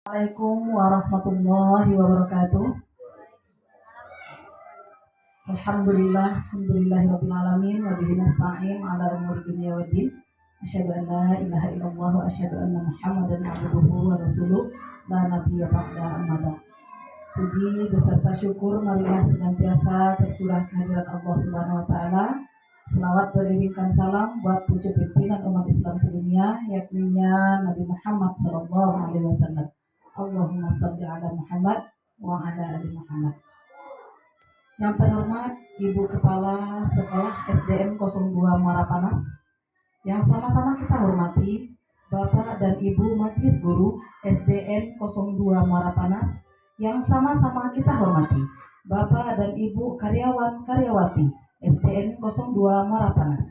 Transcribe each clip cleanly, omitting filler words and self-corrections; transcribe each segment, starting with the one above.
Assalamualaikum warahmatullahi wabarakatuh. Alhamdulillahirabbil alamin wa bihi nasta'in 'ala umuri dunya waddin. Asyhadu an la ilaha illallah wa asyhadu anna Muhammadan abduhu wa rasuluh la nabiyya ba'da amma ba'd. Puji beserta syukur marilah senantiasa tercurah kehadirat Allah Subhanahu wa taala. Selawat beriringkan salam buat pucuk pimpinan umat Islam sedunia, yakni Nabi Muhammad sallallahu alaihi wasallam. Allahumma shalli ala Muhammad wa ala ali Muhammad. Yang terhormat Ibu Kepala Sekolah SDN 02 Muara Panas, yang sama-sama kita hormati Bapak dan Ibu Majelis Guru SDN 02 Muara Panas, yang sama-sama kita hormati Bapak dan Ibu karyawan-karyawati SDN 02 Muara Panas,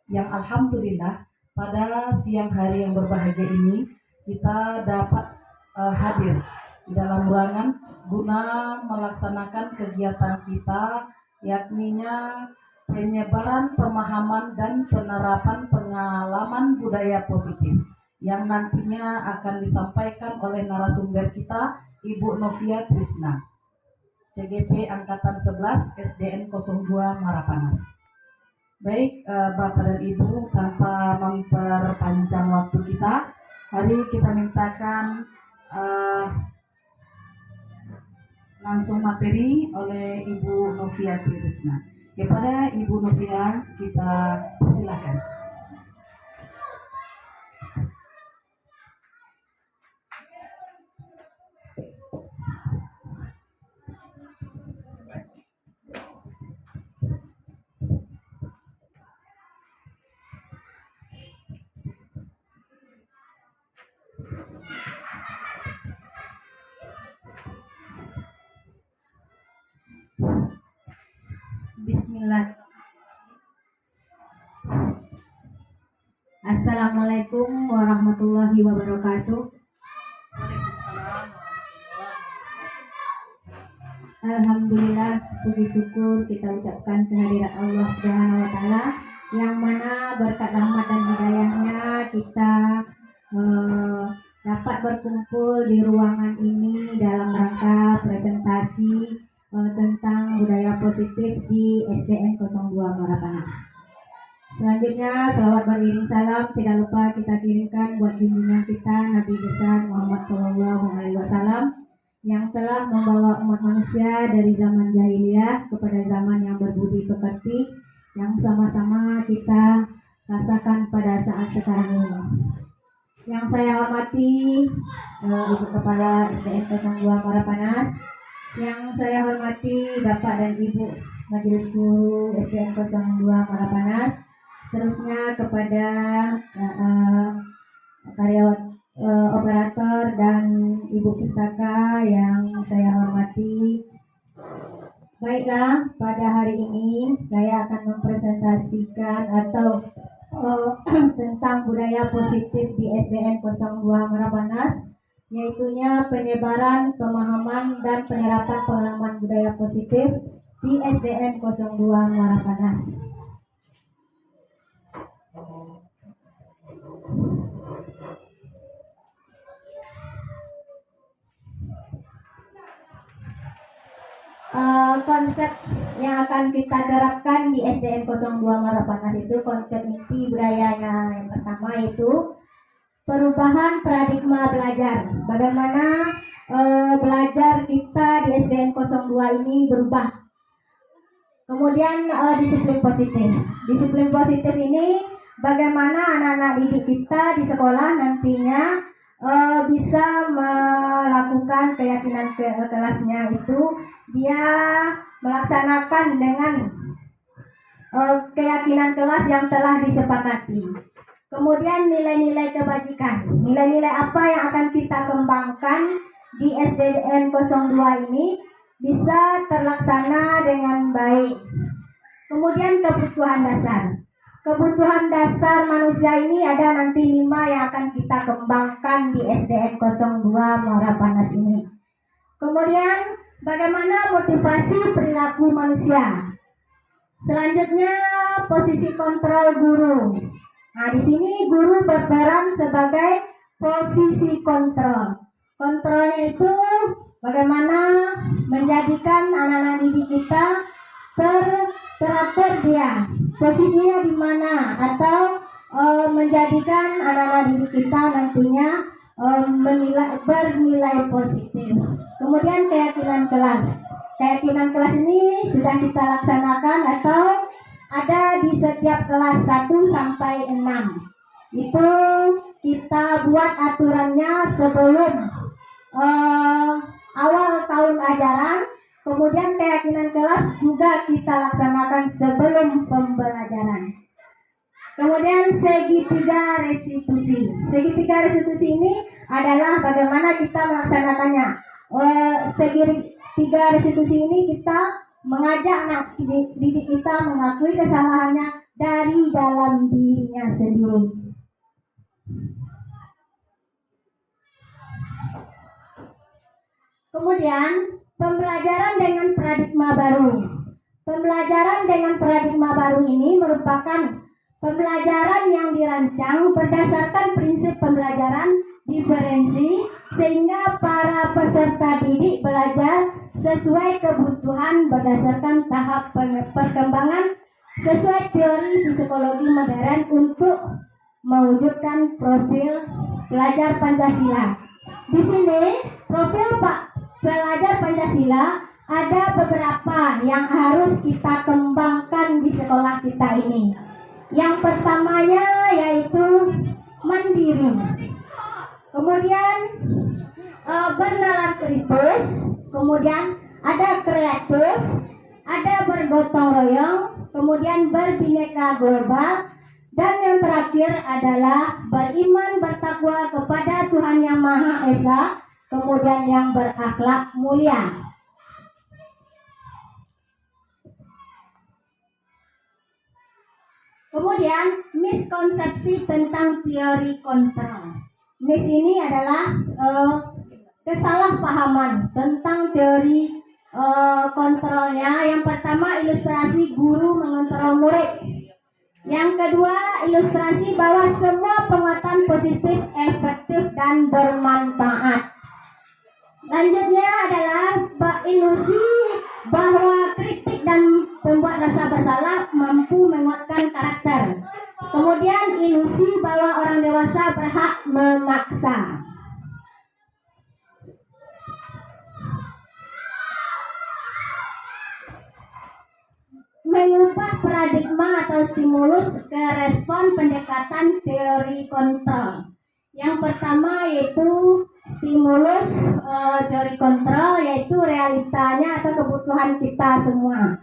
yang alhamdulillah pada siang hari yang berbahagia ini kita dapat hadir di dalam ruangan guna melaksanakan kegiatan kita, yakninya penyebaran pemahaman dan penerapan pengalaman budaya positif yang nantinya akan disampaikan oleh narasumber kita, Ibu Novia Trisna, CGP Angkatan 11 SDN 02 Muara Panas. Baik, Bapak dan Ibu, tanpa memperpanjang waktu kita, mari kita mintakan langsung materi oleh Ibu Novia Trisna. Kepada Ibu Novia kita persilakan. Bismillah. Assalamualaikum warahmatullahi wabarakatuh. Alhamdulillah, puji syukur kita ucapkan kehadirat Allah Subhanahu wa taala, yang mana berkat rahmat dan hidayahnya kita dapat berkumpul di ruangan ini dalam rangka presentasi tentang budaya positif di SDN 02 Muara Panas. Selanjutnya, selawat beriring salam tidak lupa kita kirimkan buat junjungan kita Nabi besar Muhammad SAW, yang telah membawa umat manusia dari zaman jahiliyah kepada zaman yang berbudi pekerti, yang sama-sama kita rasakan pada saat sekarang ini. Yang saya hormati Ibu Kepala SDN 02 Muara Panas, yang saya hormati Bapak dan Ibu Majelis Guru SDN 02 Muara Panas, terusnya kepada karyawan operator dan Ibu Pustaka yang saya hormati. Baiklah, pada hari ini saya akan mempresentasikan atau tentang budaya positif di SDN 02 Muara Panas, yaitunya penyebaran pemahaman dan penerapan pengalaman budaya positif di SDN 02 Muara Panas. Konsep yang akan kita terapkan di SDN 02 Muara Panas itu konsep inti budayanya. Yang pertama itu perubahan paradigma belajar. Bagaimana belajar kita di SDN 02 ini berubah. Kemudian disiplin positif. Disiplin positif ini bagaimana anak-anak didik kita di sekolah nantinya bisa melakukan keyakinan kelasnya itu, dia melaksanakan dengan keyakinan kelas yang telah disepakati. Kemudian nilai-nilai kebajikan. Nilai-nilai apa yang akan kita kembangkan di SDN 02 ini bisa terlaksana dengan baik. Kemudian kebutuhan dasar. Kebutuhan dasar manusia ini ada nanti 5 yang akan kita kembangkan di SDN 02 Muara Panas ini. Kemudian bagaimana motivasi perilaku manusia. Selanjutnya posisi kontrol guru. Nah, di sini guru berperan sebagai posisi kontrol. Kontrolnya itu bagaimana menjadikan anak-anak didik kita teratur dia posisinya di mana, atau menjadikan anak-anak didik kita nantinya bernilai positif. Kemudian keyakinan kelas. Keyakinan kelas ini sudah kita laksanakan atau ada di setiap kelas 1 sampai 6. Itu kita buat aturannya sebelum awal tahun ajaran. Kemudian keyakinan kelas juga kita laksanakan sebelum pembelajaran. Kemudian segitiga restitusi. Segitiga restitusi ini adalah bagaimana kita melaksanakannya. Segitiga restitusi ini kita mengajak anak didik kita mengakui kesalahannya dari dalam dirinya sendiri. Kemudian pembelajaran dengan paradigma baru. Pembelajaran dengan paradigma baru ini merupakan pembelajaran yang dirancang berdasarkan prinsip pembelajaran diferensi, sehingga para peserta didik belajar sesuai kebutuhan berdasarkan tahap perkembangan sesuai teori psikologi modern untuk mewujudkan profil pelajar Pancasila. Di sini profil pelajar Pancasila ada beberapa yang harus kita kembangkan di sekolah kita ini. Yang pertamanya yaitu mandiri, kemudian bernalar kritis, kemudian ada kreatif, ada bergotong royong, kemudian berbineka global, dan yang terakhir adalah beriman bertakwa kepada Tuhan Yang Maha Esa, kemudian yang berakhlak mulia. Kemudian miskonsepsi tentang teori kontrol. Mis ini adalah kesalahpahaman tentang teori kontrolnya. Yang pertama, ilustrasi guru mengontrol murid. Yang kedua, ilustrasi bahwa semua penguatan positif, efektif, dan bermanfaat. Lanjutnya adalah ilusi bahwa kritik dan pembuat rasa bersalah mampu menguatkan karakter. Kemudian ilusi bahwa orang dewasa berhak memaksa. Mengubah paradigma atau stimulus ke respon pendekatan teori kontrol. Yang pertama yaitu stimulus teori kontrol, yaitu realitanya atau kebutuhan kita semua.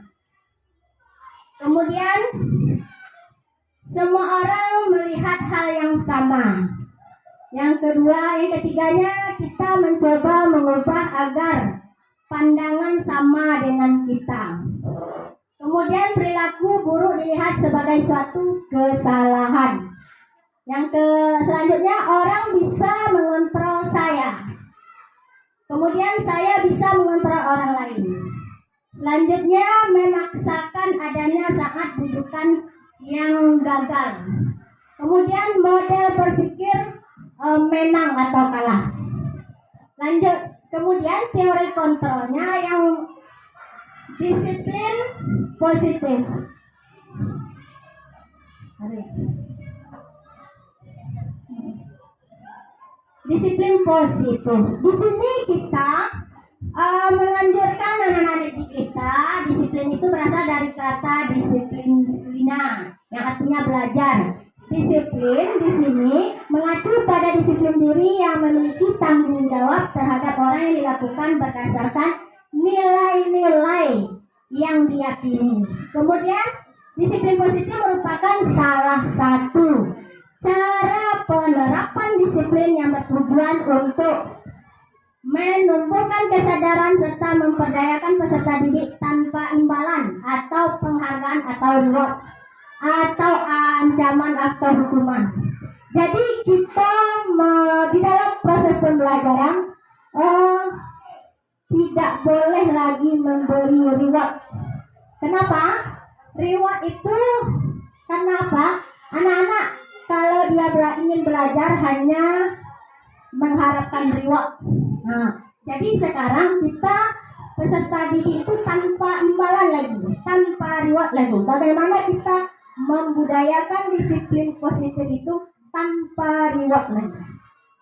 Kemudian semua orang melihat hal yang sama. Yang ketiganya kita mencoba mengubah agar pandangan sama dengan kita. Kemudian perilaku buruk dilihat sebagai suatu kesalahan. Selanjutnya orang bisa mengontrol saya. Kemudian saya bisa mengontrol orang lain. Selanjutnya memaksakan adanya saat bujukan yang gagal. Kemudian model berpikir menang atau kalah. Lanjut, kemudian teori kontrolnya yang disiplin positif. Disiplin positif. Di sini kita menganjurkan anak-anak didik kita. Disiplin itu berasal dari kata disiplina, yang artinya belajar. Disiplin di sini mengacu pada disiplin diri yang memiliki tanggung jawab terhadap orang yang dilakukan berdasarkan nilai-nilai yang diyakini. Kemudian disiplin positif merupakan salah satu cara penerapan disiplin yang bertujuan untuk menumbuhkan kesadaran serta memperdayakan peserta didik tanpa imbalan atau penghargaan atau reward atau ancaman atau hukuman. Jadi kita di dalam proses pembelajaran tidak boleh lagi memberi reward. Kenapa? Reward itu kenapa? Anak-anak kalau dia ingin belajar hanya mengharapkan reward, Nah, jadi sekarang kita peserta didik itu tanpa imbalan lagi, tanpa reward lagi. Bagaimana kita membudayakan disiplin positif itu tanpa reward lagi.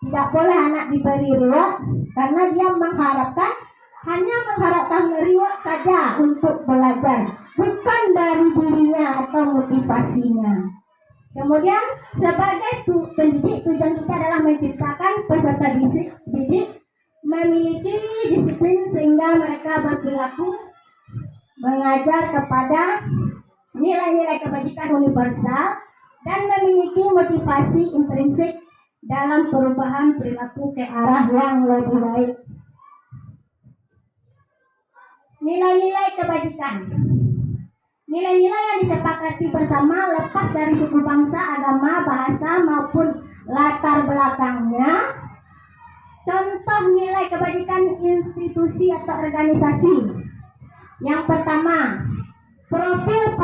Tidak boleh anak diberi reward karena dia hanya mengharapkan reward saja untuk belajar, bukan dari dirinya atau motivasinya. Kemudian sebagai pendidik, tujuan kita adalah menciptakan peserta didik memiliki disiplin sehingga mereka berperilaku mengajar kepada nilai-nilai kebajikan universal dan memiliki motivasi intrinsik dalam perubahan perilaku ke arah yang lebih baik. Nilai-nilai kebajikan, nilai-nilai yang disepakati bersama lepas dari suku bangsa, agama, bahasa maupun latar belakangnya. Contoh nilai kebajikan institusi atau organisasi. Yang pertama, profil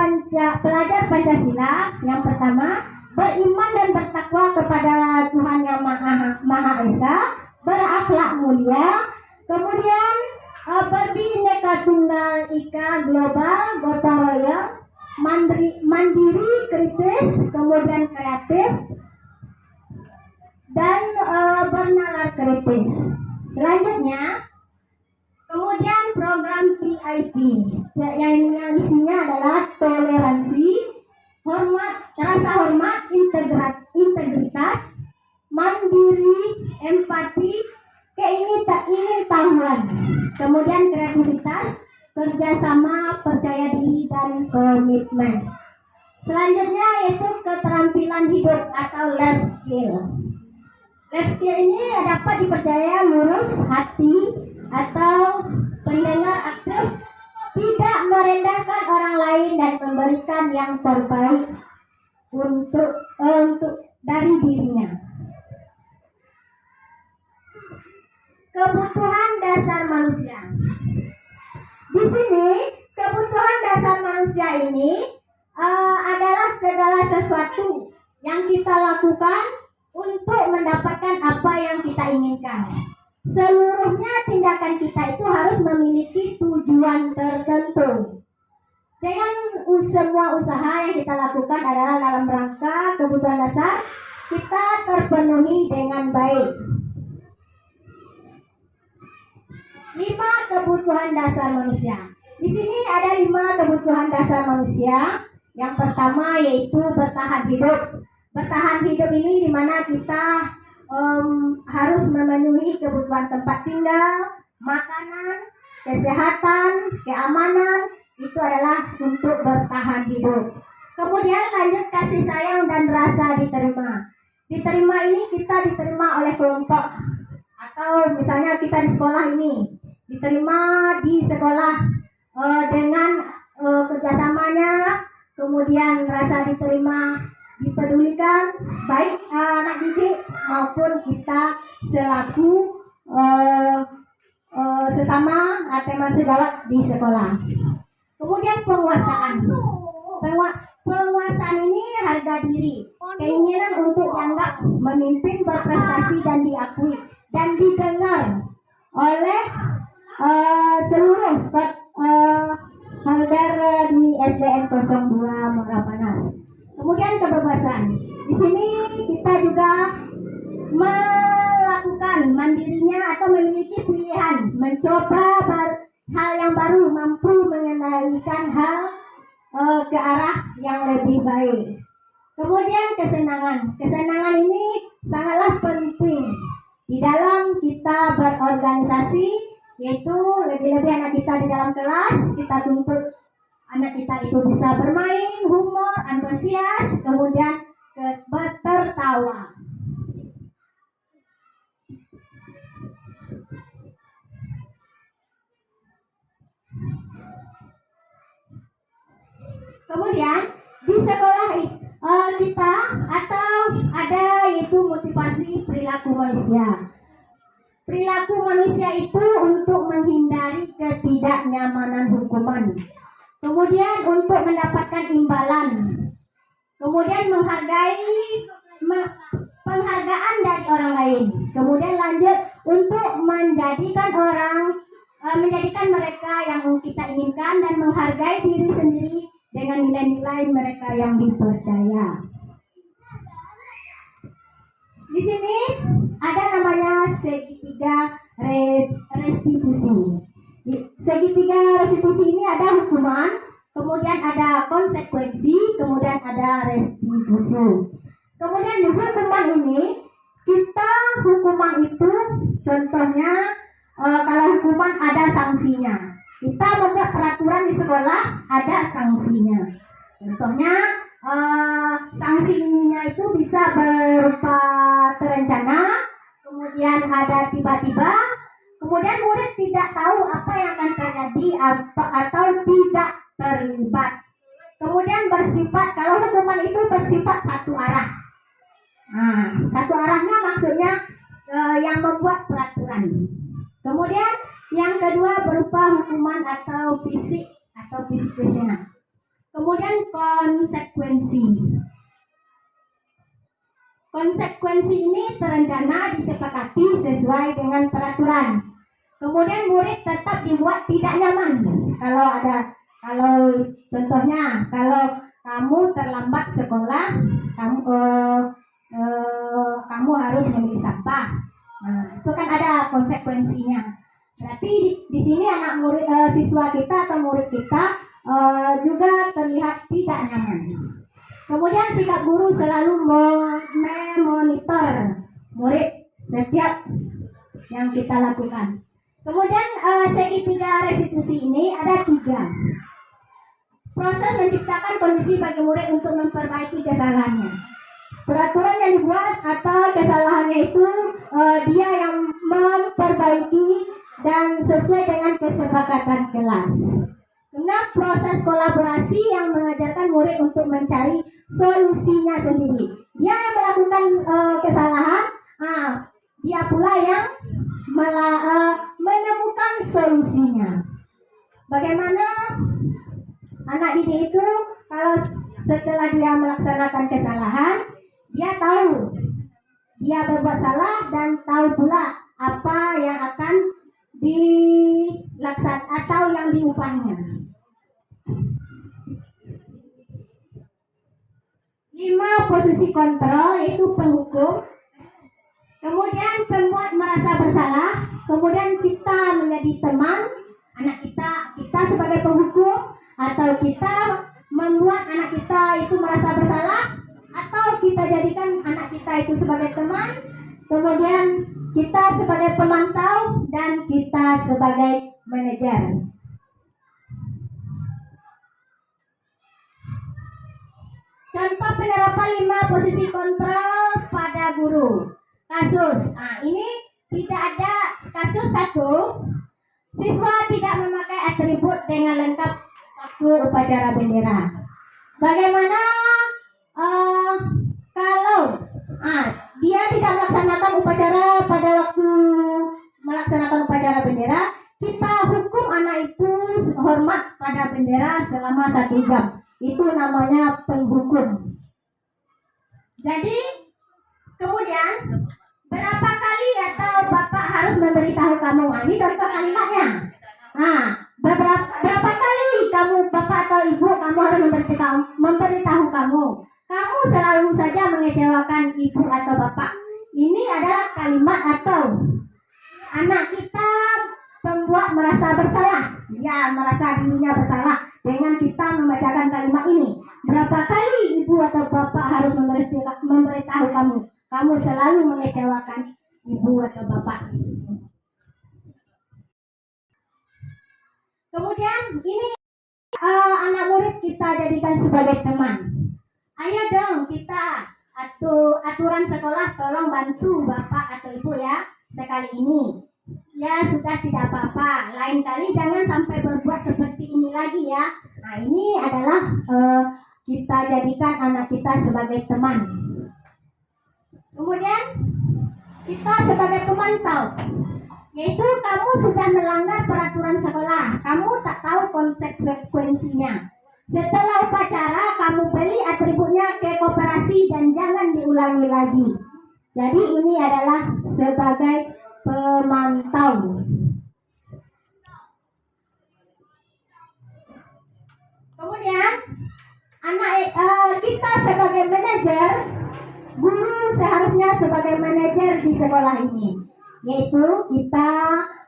pelajar Pancasila. Yang pertama, beriman dan bertakwa kepada Tuhan Yang Maha Esa, berakhlak mulia. Kemudian berbineka tunggal ika global, gotong royong, mandiri, kritis, kemudian kreatif, dan bernalar kritis. Selanjutnya, kemudian program PIP yang isinya adalah toleransi, rasa hormat, integritas, mandiri, empati, keingin-tahuan, kemudian kreativitas, kerjasama, percaya diri, dan komitmen. Selanjutnya yaitu keterampilan hidup atau life skill. Life skill ini dapat dipercaya lurus hati atau pendengar aktif, tidak merendahkan orang lain dan memberikan yang terbaik untuk dari dirinya. Kebutuhan dasar manusia. Di sini kebutuhan dasar manusia ini adalah segala sesuatu yang kita lakukan untuk mendapatkan apa yang kita inginkan. Seluruhnya tindakan kita itu harus memiliki tujuan tertentu. Dengan semua usaha yang kita lakukan adalah dalam rangka kebutuhan dasar kita terpenuhi dengan baik. 5 kebutuhan dasar manusia. Di sini ada 5 kebutuhan dasar manusia. Yang pertama yaitu bertahan hidup. Bertahan hidup ini dimana kita harus memenuhi kebutuhan tempat tinggal, makanan, kesehatan, keamanan. Itu adalah untuk bertahan hidup. Kemudian lanjut kasih sayang dan rasa diterima. Diterima ini kita diterima oleh kelompok, atau misalnya kita di sekolah ini diterima di sekolah dengan kerjasamanya, kemudian rasa diterima, dipedulikan baik anak didik maupun kita selaku sesama teman sejawat di sekolah. Kemudian penguasaan. Penguasaan ini harga diri, keinginan untuk dianggap memimpin, berprestasi dan diakui dan didengar oleh seluruh holder di SDN 02 Muara Panas. Kemudian kebebasan. Di sini kita juga melakukan mandirinya atau memiliki pilihan, mencoba hal yang baru, mampu mengendalikan hal ke arah yang lebih baik. Kemudian kesenangan. Kesenangan ini sangatlah penting di dalam kita berorganisasi, yaitu lebih-lebih anak kita di dalam kelas, kita tuntut anak kita itu bisa bermain, humor, antusias, kemudian tertawa. Kemudian di sekolah kita atau ada yaitu motivasi perilaku manusia. Perilaku manusia itu untuk menghindari ketidaknyamanan hukuman. Kemudian untuk mendapatkan imbalan. Kemudian menghargai penghargaan dari orang lain. Kemudian lanjut untuk menjadikan mereka yang kita inginkan dan menghargai diri sendiri dengan nilai-nilai mereka yang dipercaya. Di sini ada namanya segitiga restitusi. Segitiga restitusi ini ada hukuman, kemudian ada konsekuensi, kemudian ada restitusi. Kemudian di hukuman ini, hukuman itu contohnya kalau hukuman ada sanksinya. Kita membuat peraturan di sekolah ada sanksinya. Contohnya sanksinya itu bisa berupa terencana, kemudian ada tiba-tiba, kemudian murid tidak tahu apa yang akan terjadi atau tidak terlibat. Kemudian kalau hukuman itu bersifat satu arah. Nah, satu arahnya maksudnya yang membuat peraturan. Kemudian yang kedua berupa hukuman atau fisik atau fisiknya. Kemudian konsekuensi. Konsekuensi ini terencana, disepakati sesuai dengan peraturan. Kemudian murid tetap dibuat tidak nyaman. Kalau contohnya, kalau kamu terlambat sekolah, kamu harus memilih sampah. Nah, itu kan ada konsekuensinya. Berarti di sini siswa kita atau murid kita juga terlihat tidak nyaman. Kemudian sikap guru selalu memonitor murid setiap yang kita lakukan. Kemudian segitiga restitusi ini ada 3. Proses menciptakan kondisi bagi murid untuk memperbaiki kesalahannya. Peraturan yang dibuat atau kesalahannya itu dia yang memperbaiki dan sesuai dengan kesepakatan kelas. Karena proses kolaborasi yang mengajarkan murid untuk mencari solusinya sendiri. Dia yang melakukan kesalahan, dia pula yang menemukan solusinya. Bagaimana anak didik itu kalau setelah dia melaksanakan kesalahan, dia tahu dia berbuat salah dan tahu pula apa yang akan dilaksanakan atau yang diubahnya. 5 posisi kontrol yaitu penghukum, kemudian pembuat merasa bersalah, kemudian kita menjadi teman anak kita sebagai penghukum, atau kita membuat anak kita itu merasa bersalah, atau kita jadikan anak kita itu sebagai teman, kemudian kita sebagai pemantau, dan kita sebagai manajer. Contoh penerapan 5 posisi kontrol pada guru. Kasus, ini tidak ada kasus 1. Siswa tidak memakai atribut dengan lengkap waktu upacara bendera. Bagaimana kalau dia tidak melaksanakan upacara pada waktu melaksanakan upacara bendera, kita hukum anak itu hormat pada bendera selama 1 jam. Itu namanya penghukum. Jadi kemudian berapa kali atau bapak harus memberitahu kamu? Ini contoh kalimatnya. Berapa kali bapak atau ibu harus memberitahu kamu? Kamu selalu saja mengecewakan ibu atau bapak. Ini adalah kalimat atau anak kita membuat merasa bersalah. Ya, merasa dirinya bersalah dengan kita membacakan kalimat ini. Berapa kali ibu atau bapak harus memberitahu kamu? Kamu selalu mengecewakan ibu atau bapak. Kemudian ini anak murid kita jadikan sebagai teman. Ayo dong kita aturan sekolah tolong bantu bapak atau ibu ya sekali ini. Ya sudah tidak apa-apa. Lain kali jangan sampai berbuat seperti ini lagi ya. Nah ini adalah kita jadikan anak kita sebagai teman. Kemudian kita sebagai pemantau, yaitu kamu sudah melanggar peraturan sekolah, kamu tak tahu konsekuensinya. Setelah upacara kamu beli atributnya ke koperasi dan jangan diulangi lagi. Jadi ini adalah sebagai pemantau. Kemudian kita sebagai manajer, guru seharusnya sebagai manajer di sekolah ini, yaitu kita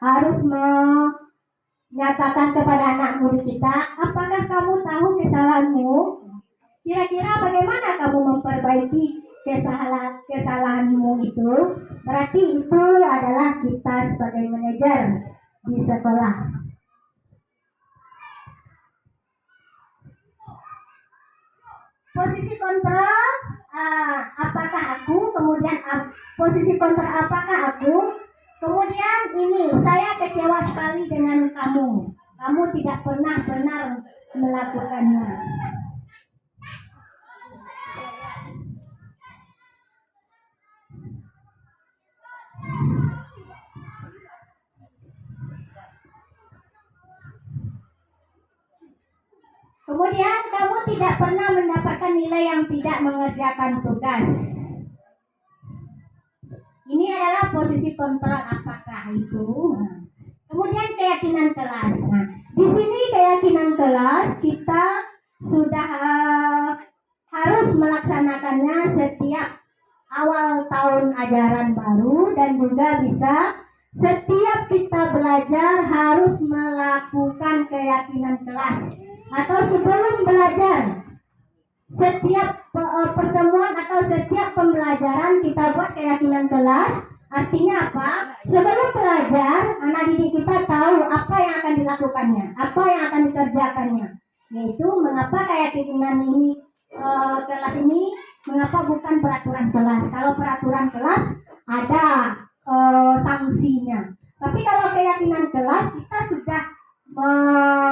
harus menyatakan kepada anak murid kita, apakah kamu tahu kesalahanmu? Kira-kira bagaimana kamu memperbaiki kesalahanmu itu? Berarti itu adalah kita sebagai manajer di sekolah. Posisi kontrol, apakah aku? Kemudian posisi kontrol apakah aku? Kemudian ini, saya kecewa sekali dengan kamu. Kamu tidak pernah benar melakukannya. Kemudian kamu tidak pernah mendapatkan nilai yang tidak mengerjakan tugas. Ini adalah posisi kontrol apakah itu. Kemudian keyakinan kelas. Nah, di sini keyakinan kelas kita sudah harus melaksanakannya setiap awal tahun ajaran baru, dan juga bisa setiap kita belajar harus melakukan keyakinan kelas. Atau sebelum belajar, setiap pertemuan atau setiap pembelajaran kita buat keyakinan kelas. Artinya apa? Sebelum belajar, anak didik kita tahu apa yang akan dilakukannya, apa yang akan dikerjakannya. Yaitu mengapa keyakinan ini kelas ini, mengapa bukan peraturan kelas. Kalau peraturan kelas ada sanksinya. Tapi kalau keyakinan kelas, kita sudah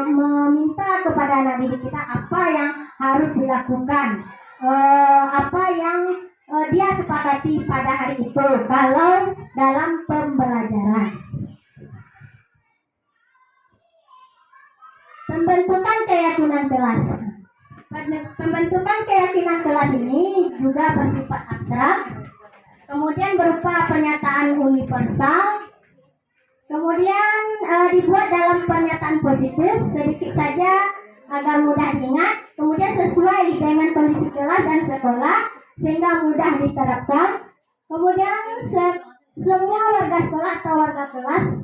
meminta kepada anak didik kita apa yang harus dilakukan, apa yang dia sepakati pada hari itu kalau dalam pembelajaran. Pembentukan keyakinan kelas. Pembentukan keyakinan kelas ini juga bersifat abstrak, kemudian berupa pernyataan universal. Kemudian dibuat dalam pernyataan positif, sedikit saja agar mudah diingat. Kemudian sesuai dengan kondisi kelas dan sekolah sehingga mudah diterapkan. Kemudian semua warga sekolah atau warga kelas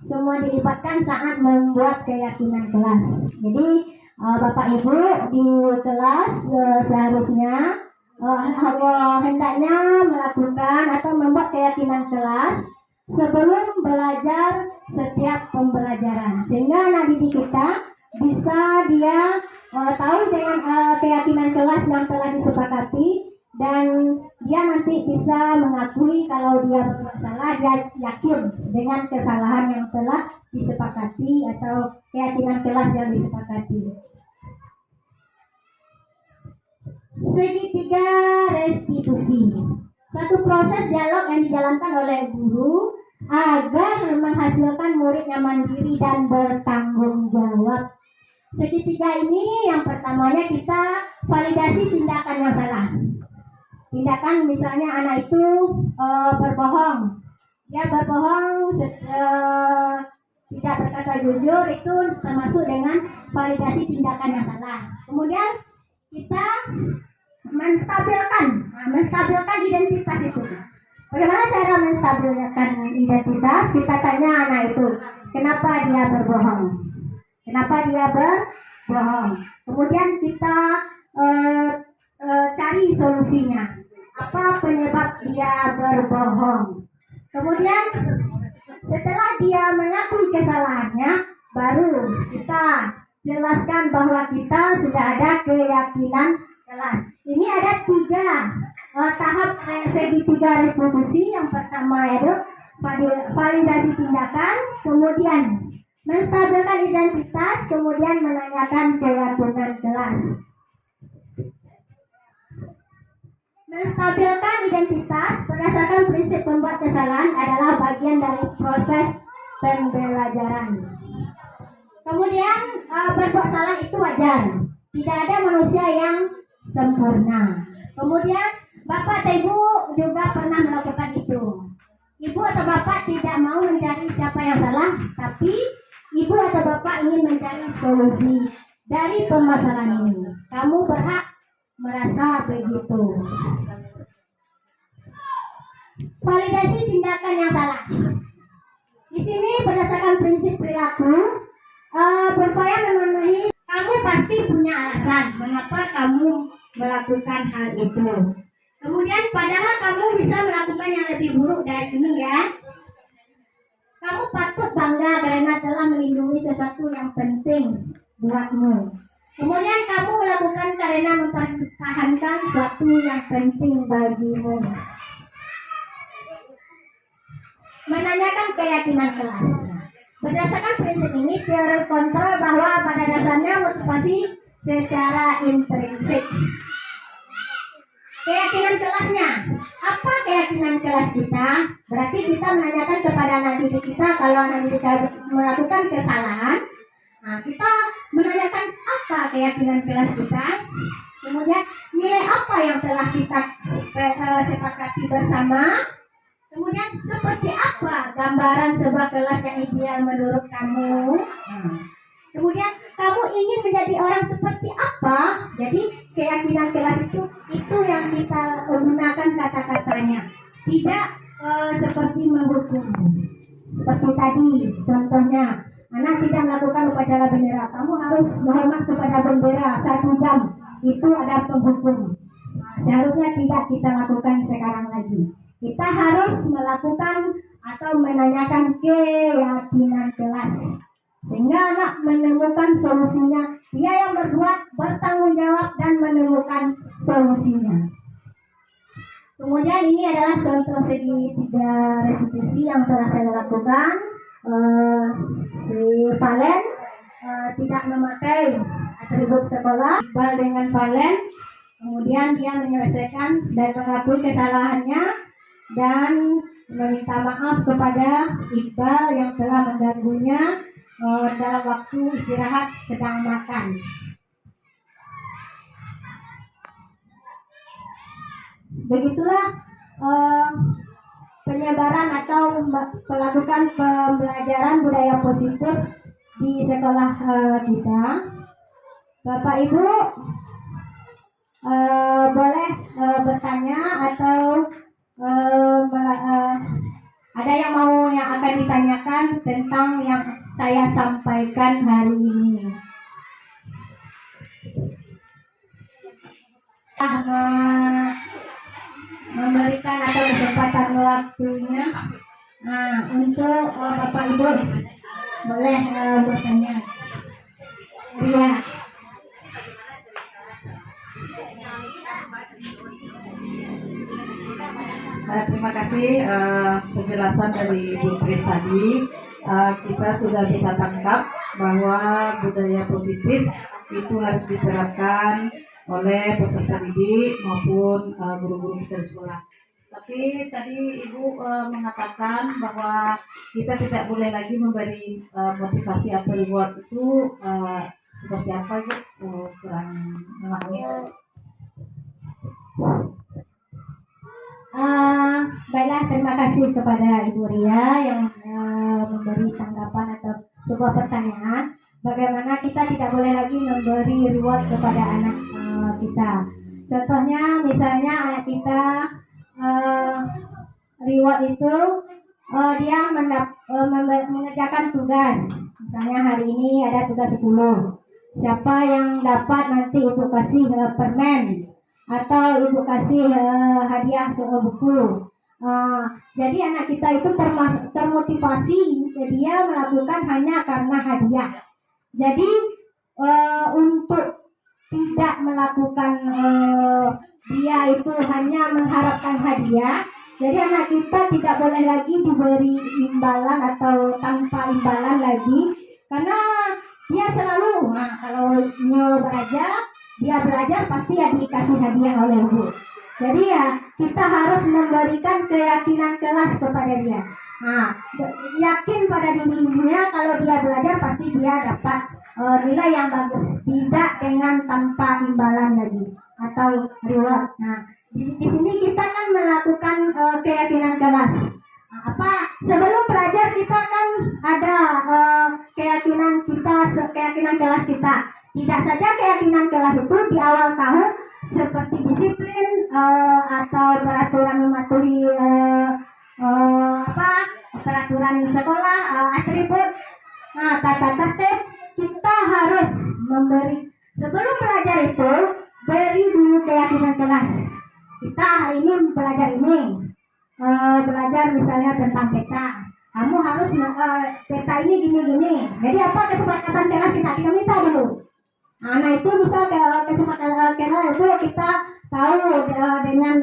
semua dilibatkan saat membuat keyakinan kelas. Jadi Bapak Ibu di kelas seharusnya hendaknya melakukan atau membuat keyakinan kelas sebelum belajar setiap pembelajaran, sehingga anak didik kita bisa dia tahu dengan keyakinan kelas yang telah disepakati, dan dia nanti bisa mengakui kalau dia berbuat salah, dia yakin dengan kesalahan yang telah disepakati atau keyakinan kelas yang disepakati. Segitiga restitusi, suatu proses dialog yang dijalankan oleh guru agar menghasilkan murid yang mandiri dan bertanggung jawab. Segitiga ini yang pertamanya kita validasi tindakan yang salah. Tindakan misalnya anak itu berbohong, dia berbohong, tidak berkata jujur, itu termasuk dengan validasi tindakan yang salah. Kemudian kita menstabilkan identitas itu. Bagaimana cara menstabilkan identitas? Kita tanya anak itu, kenapa dia berbohong? Kenapa dia berbohong? Kemudian kita cari solusinya. Apa penyebab dia berbohong? Kemudian setelah dia mengakui kesalahannya, baru kita jelaskan bahwa kita sudah ada keyakinan kelas. Ini ada 3 tahap segitiga restitusi. Yang pertama yaitu validasi tindakan, kemudian menstabilkan identitas, kemudian menanyakan keyakinan kelas. Menstabilkan identitas berdasarkan prinsip pembuat kesalahan adalah bagian dari proses pembelajaran. Kemudian berbuat salah itu wajar. Tidak ada manusia yang sempurna. Kemudian Bapak dan Ibu juga pernah melakukan itu. ibu atau bapak tidak mau mencari siapa yang salah, tapi ibu atau bapak ingin mencari solusi dari permasalahan ini. Kamu berhak merasa begitu. Validasi tindakan yang salah. Di sini berdasarkan prinsip perilaku, berupaya memenuhi. Kamu pasti punya alasan mengapa kamu melakukan hal itu. Kemudian padahal kamu bisa melakukan yang lebih buruk dari ini ya. Kamu patut bangga karena telah melindungi sesuatu yang penting buatmu. Kemudian kamu melakukan karena mempertahankan sesuatu yang penting bagimu. Menanyakan keyakinan kelas. Berdasarkan prinsip ini, teori kontrol bahwa pada dasarnya motivasi secara intrinsik. Keyakinan kelasnya, apa keyakinan kelas kita? Berarti kita menanyakan kepada anak didik kita kalau anak didik kita melakukan kesalahan. Nah, kita menanyakan apa keyakinan kelas kita. Kemudian nilai apa yang telah kita sepakati bersama. Kemudian seperti apa gambaran sebuah kelas yang ideal menurut kamu? Kemudian kamu ingin menjadi orang seperti apa? Jadi keyakinan kelas itu yang kita gunakan kata-katanya. Tidak seperti menghukum. Seperti tadi contohnya, anak tidak melakukan upacara bendera. Kamu harus menghormat kepada bendera 1 jam. Itu ada penghukum. Seharusnya tidak kita lakukan sekarang lagi. Kita harus melakukan atau menanyakan keyakinan kelas sehingga anak menemukan solusinya. Dia yang berbuat, bertanggung jawab dan menemukan solusinya. Kemudian ini adalah contoh segi 3 restitusi yang telah saya lakukan. Si Valen tidak memakai atribut sekolah, Iqbal dengan Valen. Kemudian dia menyelesaikan dan mengakui kesalahannya dan meminta maaf kepada Iqbal yang telah mengganggunya dalam waktu istirahat sedang makan. Begitulah penyebaran atau melakukan pembelajaran budaya positif di sekolah kita. Bapak Ibu boleh bertanya atau ada yang akan ditanyakan tentang yang saya sampaikan hari ini. Memberikan atau kesempatan waktunya untuk Bapak Ibu boleh bertanya. Iya. Terima kasih penjelasan dari Bu Kris tadi. Kita sudah bisa tangkap bahwa budaya positif itu harus diterapkan oleh peserta didik maupun guru-guru kita di sekolah. Tapi tadi Ibu mengatakan bahwa kita tidak boleh lagi memberi motivasi atau reward itu seperti apa Ibu? Kurang memahami. Baiklah, terima kasih kepada Ibu Ria yang memberi tanggapan atau sebuah pertanyaan. Bagaimana kita tidak boleh lagi memberi reward kepada anak kita. Contohnya misalnya anak kita reward itu dia mengerjakan tugas. Misalnya hari ini ada tugas 10. Siapa yang dapat nanti Ibu kasih permen atau Ibu kasih hadiah buku. Jadi anak kita itu termotivasi, dia melakukan hanya karena hadiah. Jadi untuk tidak melakukan dia itu hanya mengharapkan hadiah. Jadi anak kita tidak boleh lagi diberi imbalan atau tanpa imbalan lagi, karena dia selalu kalau dia belajar pasti ya dikasih hadiah oleh ibu. Jadi ya kita harus memberikan keyakinan kelas kepada dia. Yakin pada dirinya kalau dia belajar pasti dia dapat nilai yang bagus, tidak dengan tanpa imbalan lagi atau reward. Di sini kita kan melakukan keyakinan kelas. Sebelum belajar kita kan ada keyakinan kelas kita. Tidak saja keyakinan kelas itu di awal tahun seperti disiplin atau peraturan mematuhi peraturan sekolah, atribut, tata tertib. Kita harus memberi sebelum belajar itu beri dulu keyakinan kelas. Kita hari ini belajar belajar misalnya tentang peta. Kamu harus peta ini gini. Jadi apa kesepakatan kelas kita minta dulu. Nah itu misal kesepakatan kelas itu kita tahu dengan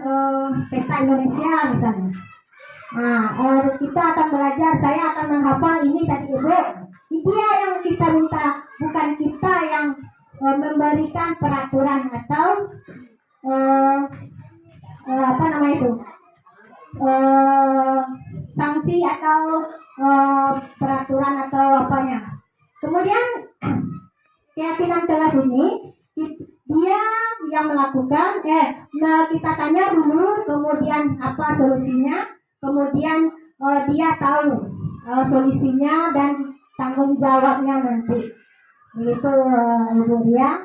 peta Indonesia misalnya. Kita akan belajar, saya akan menghafal ini dari ibu. Dia yang kita minta, bukan kita yang memberikan peraturan atau sanksi atau peraturan atau apanya. Kemudian keyakinan kelas ini dia yang melakukan kita tanya dulu, kemudian apa solusinya, kemudian dia tahu solusinya dan tanggung jawabnya nanti. Begitu Ibu Ria.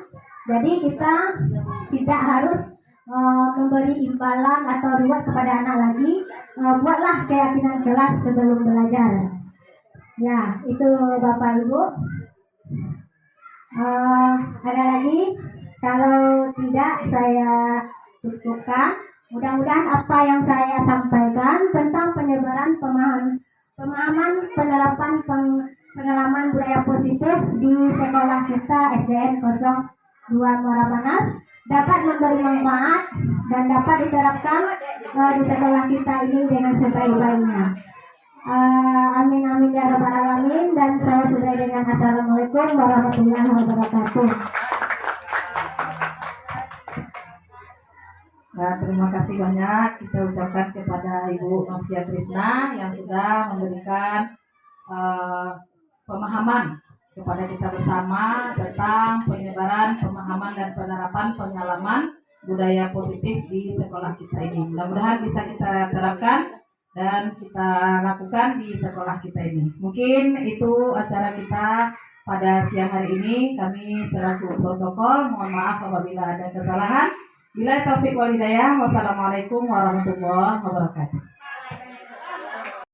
Jadi kita tidak harus memberi imbalan atau reward kepada anak lagi. Buatlah keyakinan kelas sebelum belajar. Ya, itu Bapak Ibu. Ada lagi? Kalau tidak saya cukupkan. Mudah-mudahan apa yang saya sampaikan tentang penyebaran pemahaman penerapan pengalaman budaya positif di sekolah kita SDN 02 Muara Panas dapat memberi manfaat dan dapat diterapkan di sekolah kita ini dengan sebaik-baiknya. Amin amin ya rabbal alamin. Dan saya sudah dengan assalamualaikum warahmatullahi wabarakatuh. Nah, terima kasih banyak kita ucapkan kepada Ibu Novia Trisna yang sudah memberikan pemahaman kepada kita bersama tentang penyebaran pemahaman dan penerapan pengalaman budaya positif di sekolah kita ini. Mudah-mudahan bisa kita terapkan dan kita lakukan di sekolah kita ini. Mungkin itu acara kita pada siang hari ini. Kami selaku protokol mohon maaf apabila ada kesalahan. Bila taufik wal hidayah. Wassalamualaikum warahmatullahi wabarakatuh.